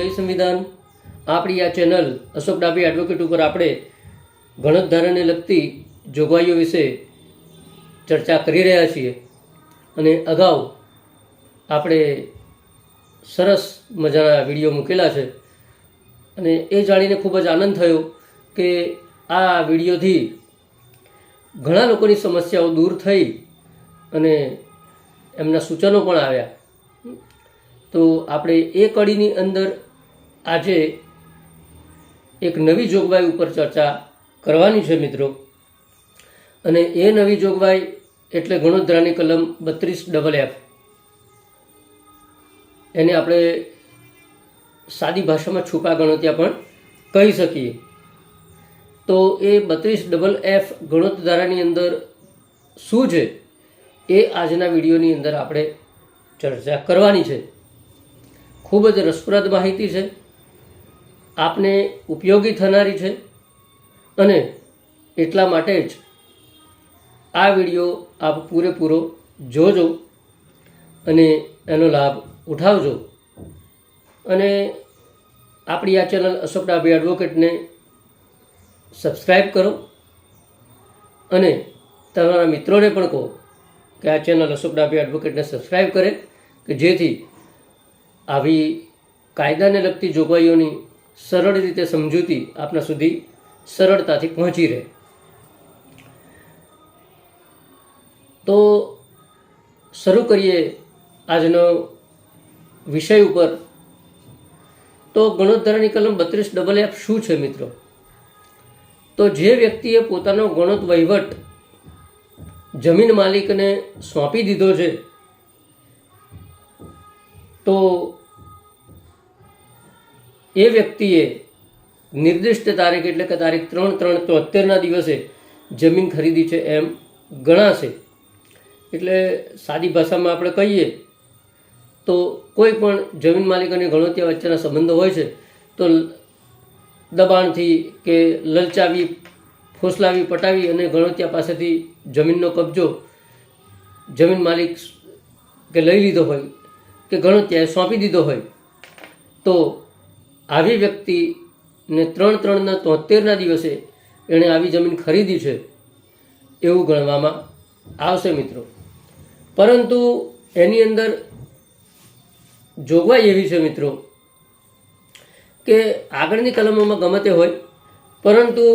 જય સંવિધાન। આપણી આ ચેનલ અશોક ડાભી એડવોકેટ ઉપર આપણે ગણત ધારાને લગતી જોગવાઈઓ વિશે ચર્ચા કરી રહ્યા છીએ અને અગાઉ આપણે સરસ મજાના વિડીયો મૂકેલા છે અને એ જાણીને ખૂબ જ આનંદ થયો કે આ વિડીયોથી ઘણા લોકોની સમસ્યાઓ દૂર થઈ અને એમના સૂચનો પણ આવ્યા। તો આપણે એ કડીની અંદર આજે એક નવી જોગવાઈ ઉપર ચર્ચા કરવાની છે મિત્રો, અને એ નવી જોગવાઈ એટલે ગણોત્તરાની કલમ 32FF। એને આપણે સાદી ભાષામાં છુપા ગણોતિયા પણ કહી શકીએ। તો એ 32FF ગણોત્તરાની અંદર શું છે એ આજના વિડીયોની અંદર આપણે ચર્ચા કરવાની છે। ખૂબ જ રસપ્રદ માહિતી છે, આપને ઉપયોગી થનારી છે, અને એટલા માટે જ આ વિડીયો આપ પૂરેપૂરો જોજો અને એનો લાભ ઉઠાવજો। અને આપણી આ ચેનલ અશોક ડાભી એડવોકેટને સબસ્ક્રાઈબ કરો અને તમારા મિત્રોને પણ કહો કે આ ચેનલ અશોક ડાભી એડવોકેટને સબસ્ક્રાઈબ કરે, કે જેથી આવી કાયદાને લગતી જોગવાઈઓની સરળ રીતે સમજૂતી આપના સુધી સરળતાથી પહોંચી રહે। તો શરૂ કરીએ આજનો વિષય ઉપર। તો ગણોત્તરાની કલમ 32FF શું છે મિત્રો? તો જે વ્યક્તિએ પોતાનો ગણોત વહીવટ જમીન માલિકને સોંપી દીધો છે, તો એ વ્યક્તિએ નિર્દિષ્ટ તારીખ એટલે કે તારીખ 3/3/73ના દિવસે જમીન ખરીદી છે એમ ગણાશે। એટલે સાદી ભાષામાં આપણે કહીએ તો કોઈ પણ જમીન માલિક અને ગણોતિયા વચ્ચેના સંબંધો હોય છે તો દબાણથી કે લલચાવી, ફોસલાવી, પટાવી અને ગણોતિયા પાસેથી જમીનનો કબજો જમીન માલિક કે લઈ લીધો હોય કે ગણોતિયાએ સોંપી દીધો હોય, તો આવી વ્યક્તિને 3/3/73ના દિવસે એણે આવી જમીન ખરીદી છે એવું ગણવામાં આવશે મિત્રો। પરંતુ એની અંદર જોગવાઈ એવી છે મિત્રો કે આગળની કલમોમાં ગમે તે હોય, પરંતુ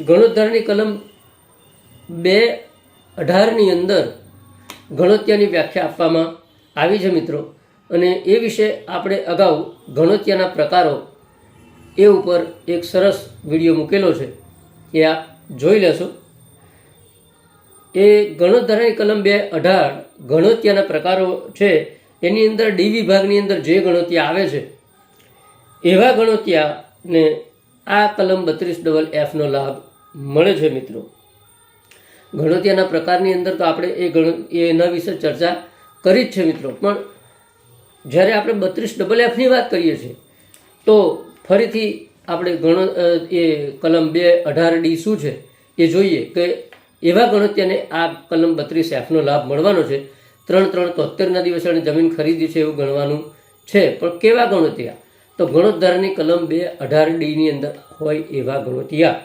ગણોત્તરાની કલમ 2/18ની અંદર ગણોતિયાની વ્યાખ્યા આપવામાં આવી છે મિત્રો। અને એ વિશે આપણે અગાઉ ગણોતિયાના પ્રકારો એ ઉપર એક સરસ વિડીયો મૂકેલો છે, એ આપ જોઈ લેશો। એ ગણોત્તરાની કલમ 2/18 ગણોતિયાના પ્રકારો છે, એની અંદર ડી વિભાગની અંદર જે ગણોતિયા આવે છે એવા ગણોતિયાને આ કલમ 32FFનો લાભ મળે છે મિત્રો। ગણોતિયાના પ્રકારની અંદર તો આપણે એના વિશે ચર્ચા કરી જ છે મિત્રો, પણ જ્યારે આપણે 32FFની વાત કરીએ છીએ તો ફરીથી આપણે એ કલમ 2/18D શું છે એ જોઈએ કે એવા ગણોતિયાને આ કલમ 32Fનો લાભ મળવાનો છે। 3/3/73ના દિવસે એણે જમીન ખરીદી છે એવું ગણવાનું છે, પણ કેવા ગણોતિયા? તો ગણોત્તરાની કલમ 2/18Dની અંદર હોય એવા ગણોતિયા।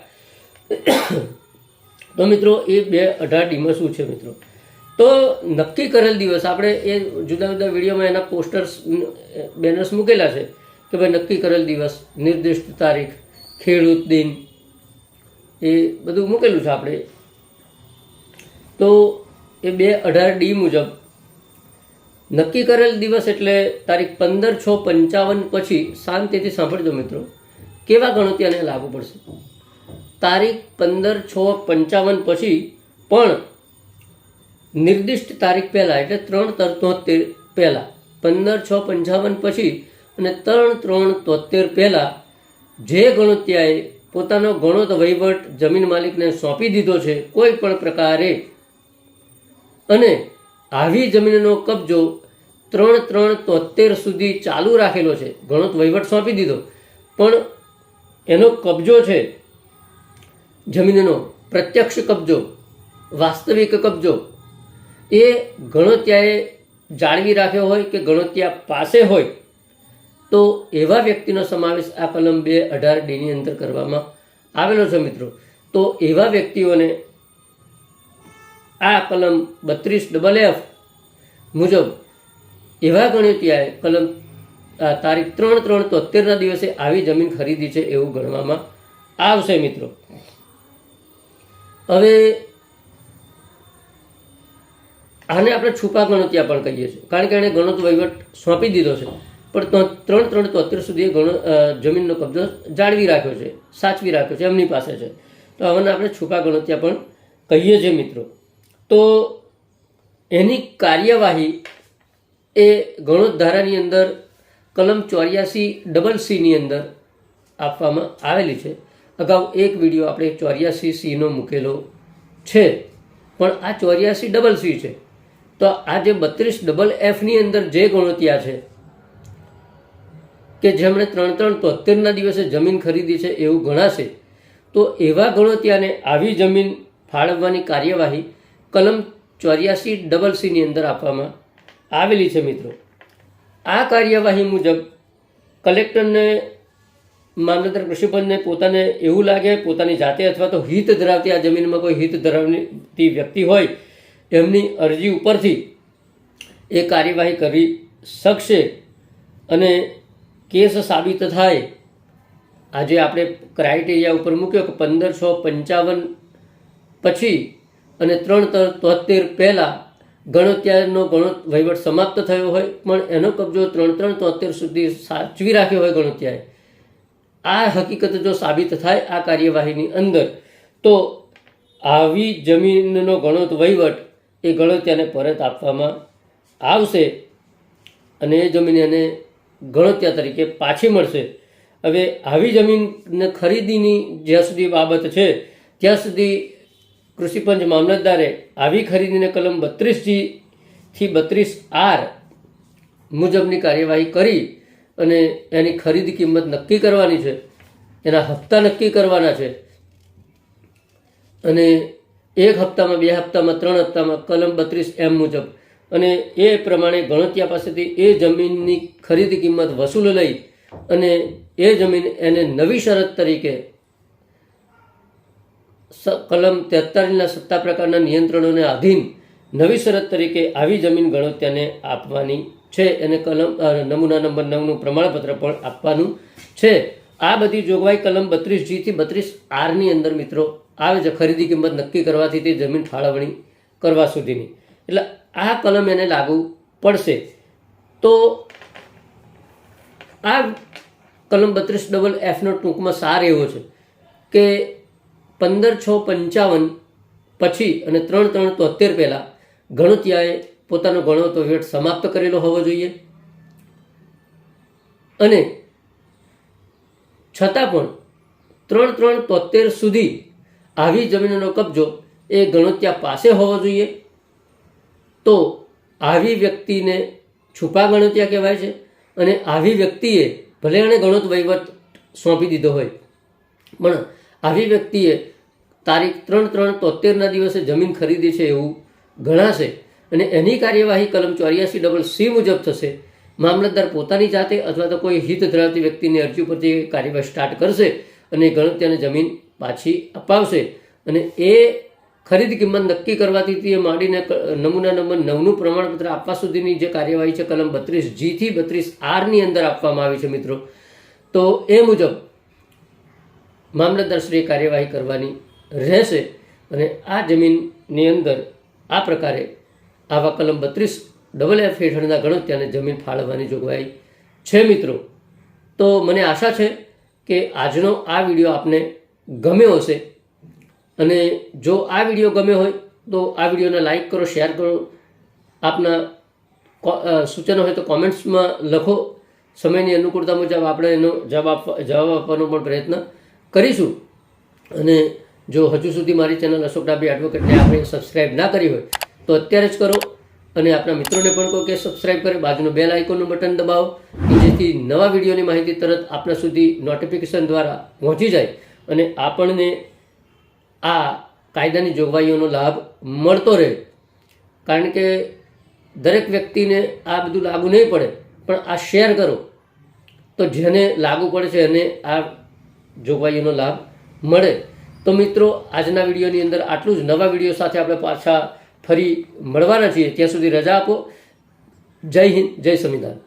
તો મિત્રો એ 2/18Dમાં શું છે મિત્રો? તો નક્કી કરેલ દિવસ, આપણે એ જુદા જુદા વિડીયોમાં એના પોસ્ટર્સ, બેનર્સ મૂકેલા છે કે ભાઈ નક્કી કરેલ દિવસ, નિર્દિષ્ટ તારીખ, ખેડૂત દિન, એ બધું મૂકેલું છે આપણે। તો એ 2/18D મુજબ નક્કી કરેલ દિવસ એટલે તારીખ 15/6/55 પછી, શાંતિથી સાંભળજો મિત્રો, કેવા ગણોતિયાને લાગુ પડશે? તારીખ 15/6/55 પછી પણ નિર્દિષ્ટ તારીખ પહેલાં એટલે 3/3/73 પહેલાં, 15/6/55 પછી અને 3/3/73 પહેલાં જે ગણોતિયાએ પોતાનો ગણોત વહીવટ જમીન માલિકને સોંપી દીધો છે કોઈ પણ પ્રકારે, અને આવી જમીનનો કબજો 3/3/73 સુધી ચાલુ રાખેલો છે, ગણોત વહીવટ સોંપી દીધો પણ એનો કબજો છે જમીનનો પ્રત્યક્ષ કબજો, વાસ્તવિક કબજો એ ગણોતિયાએ જાળવી રાખ્યો હોય કે ગણોતિયા પાસે હોય, તો એવા વ્યક્તિનો સમાવેશ આ કલમ 218D અંદર કરવામાં આવેલો છે મિત્રો. તો એવા વ્યક્તિઓને આ કલમ 32FF મુજબ એવા ગણોતિયાએ કલમ તારીખ 3/3/73ના દિવસે આવી જમીન ખરીદી છે એવું ગણવામાં આવશે મિત્રો. હવે આને આપણે છુપા ગણોતિયા પણ કહીએ છીએ, કારણ કે એણે ગણોત વહીવટ સોંપી દીધો છે, પણ 3/3/73 સુધી જમીનનો કબજો જાળવી રાખ્યો છે, સાચવી રાખ્યો છે, એમની પાસે છે. તો આને આપણે છુપા ગણોતિયા પણ કહીએ છીએ મિત્રો. તો એની કાર્યવાહી એ ગણોત ધારાની અંદર કલમ 84CC અંદર આપવામાં આવેલી છે. અગાઉ એક વિડીયો આપણે 84C મૂકેલો છે, પણ આ 84CC છે. તો આ જે 32FF અંદર જે ગણોતિયા છે કે જેમણે 3/3/73ના દિવસે જમીન ખરીદી છે એવું ગણાશે, તો એવા ગણોતિયાને આવી જમીન ફાળવવાની કાર્યવાહી કલમ 84CC અંદર આપવામાં આવેલી છે મિત્રો. આ કાર્યવાહી મુજબ કલેક્ટરને, મામલતદાર કૃષિપંચને પોતાને એવું લાગે, પોતાની જાતે અથવા તો હિત ધરાવતી આ જમીનમાં કોઈ હિત ધરાવતી વ્યક્તિ હોય એમની અરજી ઉપરથી એ કાર્યવાહી કરી શકશે. અને કેસ સાબિત થાય, આજે આપણે ક્રાઇટેરિયા ઉપર મૂક્યો કે 1555 પછી અને 3/73 પહેલાં ગણોત્યાનો ગણોત વહીવટ સમાપ્ત થયો હોય, પણ એનો કબજો 3/3/73 સુધી સાચવી રાખ્યો હોય ગણોત્યાએ, આ હકીકત જો સાબિત થાય આ કાર્યવાહીની અંદર, તો આવી જમીનનો ગણોત વહીવટ એ ગણોત્યાને પરત આપવામાં આવશે અને એ જમીન એને ગણોત્યા તરીકે પાછી મળશે. હવે આવી જમીન ખરીદીની જ્યાં સુધી બાબત છે ત્યાં સુધી કૃષિપંચ મામલતદારે આવી ખરીદીને કલમ 32G થી 32R મુજબની કાર્યવાહી કરી અને એની ખરીદી કિંમત નક્કી કરવાની છે, એના હપ્તા નક્કી કરવાના છે. અને 1 હપ્તામાં, 2 હપ્તામાં, 3 હપ્તામાં કલમ 32M મુજબ, અને એ પ્રમાણે ગણોતિયા પાસેથી એ જમીનની ખરીદી કિંમત વસૂલ લઈ અને એ જમીન એને નવી શરત તરીકે કલમ 43ના સત્તા પ્રકારના નિયંત્રણોને આધીન નવી શરત તરીકે આવી જમીન ગણોત્યાને આપવાની છે. એને કલમ નમૂના નંબર 9નું પ્રમાણપત્ર પણ આપવાનું છે. આ બધી જોગવાઈ કલમ 32G થી 32R અંદર મિત્રો આવે છે, ખરીદી કિંમત નક્કી કરવાથી તે જમીન ફાળવણી કરવા સુધીની. એટલે આ કલમ એને લાગુ પડશે. તો આ કલમ 32FF ટૂંકમાં સાર એવો છે કે 15/6/55 પછી અને 3/3/73 પહેલાં ગણોતિયાએ પોતાનો ગણોત વહીવટ સમાપ્ત કરેલો હોવો જોઈએ, અને છતાં પણ 3/3/73 સુધી આવી જમીનનો કબજો એ ગણોત્યા પાસે હોવો જોઈએ. તો આવી વ્યક્તિને છુપા ગણોત્યા કહેવાય છે. અને આવી વ્યક્તિએ ભલે એણે ગણોત વહીવટ સોંપી દીધો હોય, પણ આવી વ્યક્તિએ તારીખ 3/3/73ના દિવસે જમીન ખરીદી છે એવું ગણાશે અને એની કાર્યવાહી કલમ 84CC મુજબ થશે. મામલતદાર પોતાની જાતે અથવા તો કોઈ હિત ધરાવતી વ્યક્તિની અરજી પરથી કાર્યવાહી સ્ટાર્ટ કરશે અને ગણોત્યાને જમીન પાછી અપાવશે. અને એ ખરીદ કિંમત નક્કી કરવાથી તે માંડીને નમૂના નંબર 9નું પ્રમાણપત્ર આપવા સુધીની જે કાર્યવાહી છે કલમ 32G થી 32R અંદર આપવામાં આવી છે મિત્રો. તો એ મુજબ મામલતદારશ્રીએ કાર્યવાહી કરવાની રહેશે અને આ જમીનની અંદર આ પ્રકારે આવા કલમ 32FF હેઠળના ગણોત્યાને જમીન ફાળવવાની જોગવાઈ છે મિત્રો. તો મને આશા છે કે આજનો આ વિડીયો આપને ગમ્યો હશે, અને જો આ વિડીયો ગમ્યો હોય તો આ વિડીયોને લાઈક કરો, શેર કરો, આપના સૂચનો હોય તો કોમેન્ટ્સમાં લખો. સમયની અનુકૂળતા મુજબ આપણે એનો જવાબ આપવાનો પણ પ્રયત્ન કરીશું. અને જો હજુ સુધી મારી ચેનલ અશોક ડાભી એડવોકેટને આપણે સબસ્ક્રાઈબ ના કરી હોય તો અત્યારે જ કરો, અને આપણા મિત્રોને પણ કહો કે સબસ્ક્રાઈબ કરે, બાજુનું બેલ આઇકોનનું બટન દબાવો કે જેથી નવા વિડીયોની માહિતી તરત આપણા સુધી નોટિફિકેશન દ્વારા પહોંચી જાય અને આપણને આ કાયદાની જોગવાઈઓનો લાભ મળતો રહે. કારણ કે દરેક વ્યક્તિને આ બધું લાગુ નહીં પડે, પણ આ શેર કરો તો જેને લાગુ પડે છે એને આ જોગવાઈઓનો લાભ મળે. તો મિત્રો, આજના વિડીયોની અંદર આટલું જ. નવા વિડીયો સાથે આપણે પાછા ફરી મળવાના છીએ. ત્યાં સુધી રજા આપો. જય હિન્દ, જય સંવિધાન.